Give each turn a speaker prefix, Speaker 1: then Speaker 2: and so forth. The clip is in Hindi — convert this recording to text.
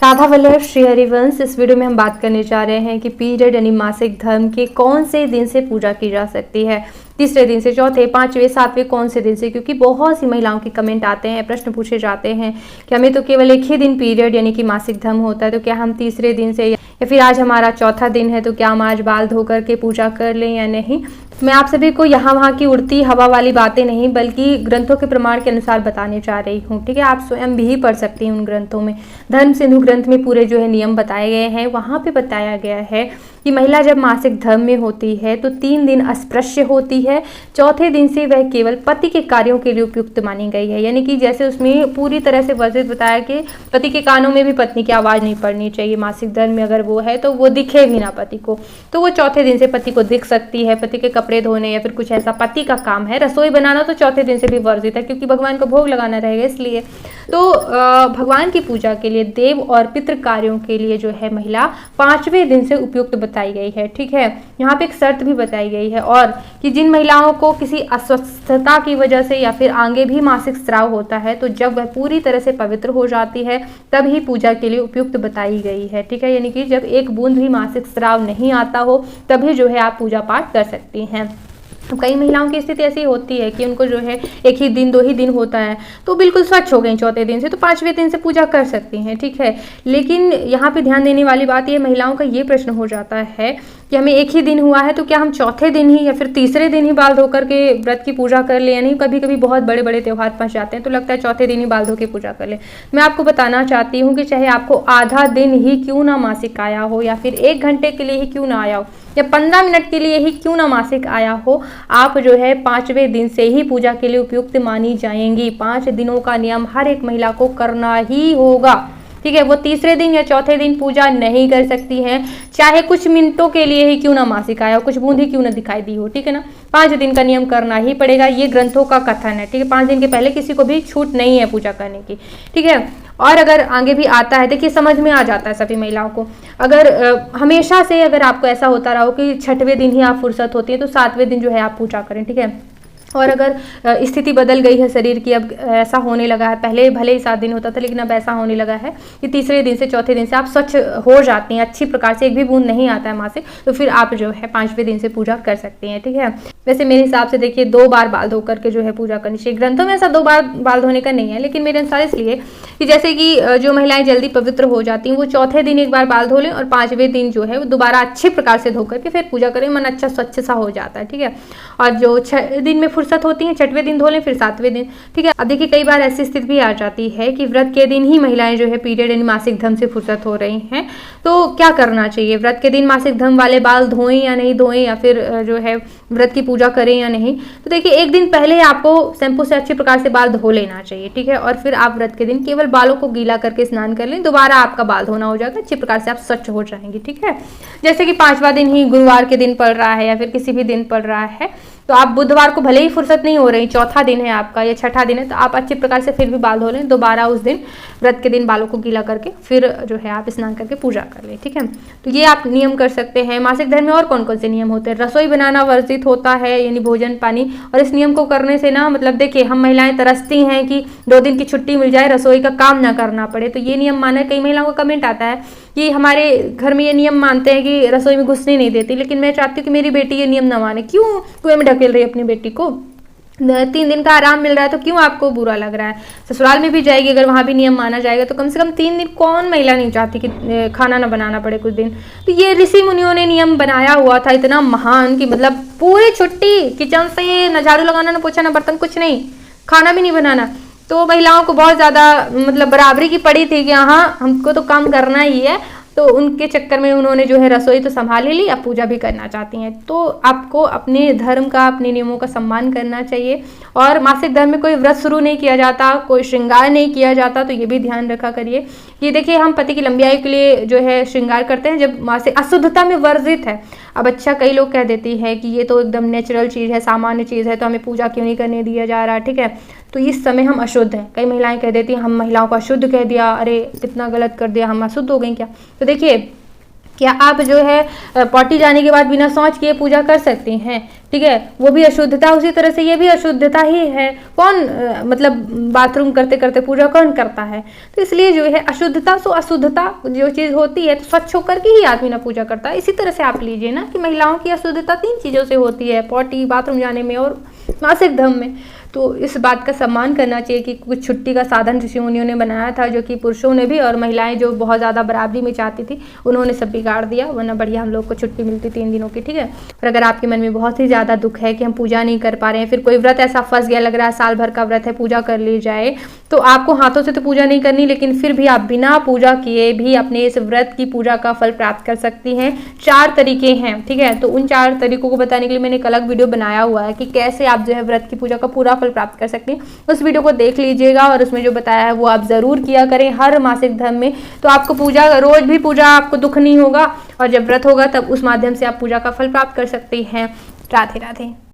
Speaker 1: राधा वल्लभ श्री हरिवंश। इस वीडियो में हम बात करने जा रहे हैं कि पीरियड यानी मासिक धर्म के कौन से दिन से पूजा की जा सकती है। तीसरे दिन से, चौथे, पांचवें, सातवें, कौन से दिन से? क्योंकि बहुत सी महिलाओं के कमेंट आते हैं, प्रश्न पूछे जाते हैं कि हमें तो केवल एक ही दिन पीरियड यानी कि मासिक धर्म होता है, तो क्या हम तीसरे दिन से या फिर आज हमारा चौथा दिन है तो क्या हम आज बाल धो करके पूजा कर लें या नहीं। मैं आप सभी को यहाँ वहाँ की उड़ती हवा वाली बातें नहीं बल्कि ग्रंथों के प्रमाण के अनुसार बताने जा रही हूँ। ठीक है, आप स्वयं भी पढ़ सकती हैं उन ग्रंथों में। धर्म सिंधु ग्रंथ में पूरे जो है नियम बताए गए हैं। वहाँ पे बताया गया है कि महिला जब मासिक धर्म में होती है तो 3 दिन अस्पृश्य होती है। चौथे दिन से वह केवल पति के कार्यों के लिए उपयुक्त मानी गई है। यानी कि जैसे उसमें पूरी तरह से वर्जित बताया कि पति के कानों में भी पत्नी की आवाज़ नहीं पड़नी चाहिए। मासिक धर्म में अगर वो है तो वो दिखे भी ना पति को, तो वो चौथे दिन से पति को दिख सकती है। पति के कपड़े धोने या फिर कुछ ऐसा पति का काम है, रसोई बनाना, तो चौथे दिन से भी वर्जित है क्योंकि भगवान को भोग लगाना रहेगा। इसलिए तो भगवान की पूजा के लिए, देव और पितृ कार्यों के लिए जो है महिला 5वें दिन से उपयुक्त बताई गई है। ठीक है, यहाँ पे एक शर्त भी बताई गई है और कि जिन महिलाओं को किसी अस्वस्थता की वजह से या फिर आगे भी मासिक स्राव होता है तो जब वह पूरी तरह से पवित्र हो जाती है तब ही पूजा के लिए उपयुक्त बताई गई है। ठीक है, यानी कि जब एक बूंद भी मासिक स्राव नहीं आता हो तभी जो है आप पूजा पाठ कर सकती हैं। तो कई महिलाओं की स्थिति ऐसी होती है कि उनको जो है एक ही दिन, 2 ही दिन होता है तो बिल्कुल स्वच्छ हो गई चौथे दिन से, तो 5वें दिन से पूजा कर सकती हैं। ठीक है, लेकिन यहाँ पे ध्यान देने वाली बात ये, महिलाओं का ये प्रश्न हो जाता है कि हमें एक ही दिन हुआ है तो क्या हम चौथे दिन ही या फिर तीसरे दिन ही बाल धो करके व्रत की पूजा कर ले या नहीं। कभी कभी बहुत बड़े बड़े त्यौहार फंस जाते हैं तो लगता है चौथे दिन ही बाल धो के पूजा कर ले। मैं आपको बताना चाहती हूँ कि चाहे आपको आधा दिन ही क्यों ना मासिक आया हो या फिर 1 घंटे के लिए ही क्यों ना आया हो या 15 मिनट के लिए ही क्यों ना मासिक आया हो, आप जो है 5वें दिन से ही पूजा के लिए उपयुक्त मानी जाएंगी। 5 दिनों का नियम हर एक महिला को करना ही होगा। ठीक है, वो तीसरे दिन या चौथे दिन पूजा नहीं कर सकती हैं, चाहे कुछ मिनटों के लिए ही क्यों ना मासिक आया हो, कुछ बूंद ही क्यों ना दिखाई दी हो। ठीक है ना, 5 दिन का नियम करना ही पड़ेगा, ये ग्रंथों का कथन है। ठीक है, 5 दिन के पहले किसी को भी छूट नहीं है पूजा करने की। ठीक है, और अगर आगे भी आता है, देखिए समझ में आ जाता है सभी महिलाओं को। अगर हमेशा से अगर आपको ऐसा होता रहा हो कि 6वें दिन ही आप फुर्सत होती है तो 7वें दिन जो है आप पूजा करें। ठीक है, और अगर स्थिति बदल गई है शरीर की, अब ऐसा होने लगा है, पहले भले ही 7 दिन होता था लेकिन अब ऐसा होने लगा है कि तीसरे दिन से, चौथे दिन से आप स्वच्छ हो जाती हैं अच्छी प्रकार से, एक भी बूंद नहीं आता है मासिक, तो फिर आप जो है 5वें दिन से पूजा कर सकती हैं। ठीक है, वैसे मेरे हिसाब से देखिए 2 बार बाल धो करके जो है पूजा करनी चाहिए। ग्रंथों में ऐसा 2 बार बाल धोने का नहीं है, लेकिन मेरे अनुसार इसलिए कि जैसे कि जो महिलाएं जल्दी पवित्र हो जाती हैं वो चौथे दिन एक बार बाल धो लें और 5वें दिन जो है वो दोबारा अच्छे प्रकार से धो करके फिर पूजा करें, मन अच्छा स्वच्छ सा हो जाता है। ठीक है, और जो 6 दिन में फुर्सत होती है 6वें दिन धो लें, फिर 7वें दिन। ठीक है, अब देखिए कई बार ऐसी स्थिति भी आ जाती है कि व्रत के दिन ही महिलाएं जो है पीरियड यानी मासिक धर्म से फुर्सत हो रही हैं, तो क्या करना चाहिए? व्रत के दिन मासिक धर्म वाले बाल धोएं या नहीं धोएं, या फिर जो है व्रत की पूजा करें या नहीं? तो देखिए 1 दिन पहले आपको शैम्पू से अच्छी प्रकार से बाल धो लेना चाहिए। ठीक है, और फिर आप व्रत के दिन केवल बालों को गीला करके स्नान कर लें, दोबारा आपका बाल धोना हो जाएगा, अच्छी प्रकार से आप स्वच्छ हो जाएंगे। ठीक है, जैसे कि 5वां दिन ही गुरुवार के दिन पड़ रहा है या फिर किसी भी दिन पड़ रहा है तो आप बुधवार को भले ही फुर्सत नहीं हो रही, चौथा दिन है आपका या 6ठा दिन है, तो आप अच्छी प्रकार से फिर भी बाल धो लें, दोबारा उस दिन व्रत के दिन बालों को गीला करके फिर जो है आप स्नान करके पूजा कर लें। ठीक है, तो ये आप नियम कर सकते हैं। मासिक धर्म में और कौन कौन से नियम होते हैं? रसोई बनाना वर्जित होता है यानी भोजन पानी, और इस नियम को करने से ना मतलब देखिए हम महिलाएं तरसती हैं कि 2 दिन की छुट्टी मिल जाए, रसोई का काम ना करना पड़े, तो ये नियम माना। कई महिलाओं का कमेंट आता है कि हमारे घर में ये नियम मानते हैं कि रसोई में घुसने नहीं देती, लेकिन मैं चाहती हूँ कि मेरी बेटी ये नियम ना माने। क्यों कुएं में ढकेल रही है अपनी बेटी को? 3 दिन का आराम मिल रहा है तो क्यों आपको बुरा लग रहा है? ससुराल में भी जाएगी, अगर वहां भी नियम माना जाएगा तो कम से कम 3 दिन कौन महिला नहीं चाहती कि खाना ना बनाना पड़े कुछ दिन। तो ये ऋषि मुनियों ने नियम बनाया हुआ था इतना महान कि मतलब पूरी छुट्टी, किचन से न झाड़ू लगाना, न पोछा, न बर्तन, कुछ नहीं, खाना भी नहीं बनाना। तो महिलाओं को बहुत ज़्यादा मतलब बराबरी की पड़ी थी कि हाँ हमको तो काम करना ही है, तो उनके चक्कर में उन्होंने जो है रसोई तो संभाल ही ली, अब पूजा भी करना चाहती हैं। तो आपको अपने धर्म का, अपने नियमों का सम्मान करना चाहिए। और मासिक धर्म में कोई व्रत शुरू नहीं किया जाता, कोई श्रृंगार नहीं किया जाता, तो ये भी ध्यान रखा करिए कि देखिए हम पति की लंबी आयु के लिए जो है श्रृंगार करते हैं जब मासिक अशुद्धता में वर्जित है। अब अच्छा कई लोग कह देती है कि ये तो एकदम नेचुरल चीज़ है, सामान्य चीज़ है, तो हमें पूजा क्यों नहीं करने दिया जा रहा। ठीक है, तो इस समय हम अशुद्ध हैं। कई महिलाएं कह देती हैं हम महिलाओं को अशुद्ध कह दिया, अरे कितना गलत कर दिया, हम अशुद्ध हो गई क्या? तो देखिए क्या आप जो है पॉटी जाने के बाद बिना शौच किए पूजा कर सकती हैं? ठीक है, वो भी अशुद्धता, उसी तरह से ये भी अशुद्धता ही है। कौन मतलब बाथरूम करते करते पूजा कौन करता है? तो इसलिए जो है अशुद्धता सो अशुद्धता जो चीज़ होती है तो स्वच्छ होकर के ही आदमी ना पूजा करता है। इसी तरह से आप लीजिए ना कि महिलाओं की अशुद्धता 3 चीज़ों से होती है, पॉटी, बाथरूम जाने में और मासिक धर्म में। तो इस बात का सम्मान करना चाहिए कि कुछ छुट्टी का साधन ऋषि मुनियों ने बनाया था, जो कि पुरुषों ने भी और महिलाएं जो बहुत ज़्यादा बराबरी में चाहती थी उन्होंने सब बिगाड़ दिया, वरना बढ़िया हम लोग को छुट्टी मिलती 3 दिनों की, ठीक है। और अगर आपके मन में बहुत ही ज़्यादा दुख है कि हम पूजा नहीं कर पा रहे हैं, फिर कोई व्रत ऐसा फंस गया, लग रहा है साल भर का व्रत है, पूजा कर ली जाए, तो आपको हाथों से तो पूजा नहीं करनी, लेकिन फिर भी आप बिना पूजा किए भी अपने इस व्रत की पूजा का फल प्राप्त कर सकती हैं। 4 तरीके हैं, ठीक है। तो उन 4 तरीकों को बताने के लिए मैंने एक अलग वीडियो बनाया हुआ है कि कैसे आप जो है व्रत की पूजा का पूरा फल प्राप्त कर सकते हैं। उस वीडियो को देख लीजिएगा और उसमें जो बताया है वो आप जरूर किया करें हर मासिक धर्म में। तो आपको पूजा, रोज भी पूजा, आपको दुख नहीं होगा, और जब व्रत होगा तब उस माध्यम से आप पूजा का फल प्राप्त कर सकते हैं। राधे राधे।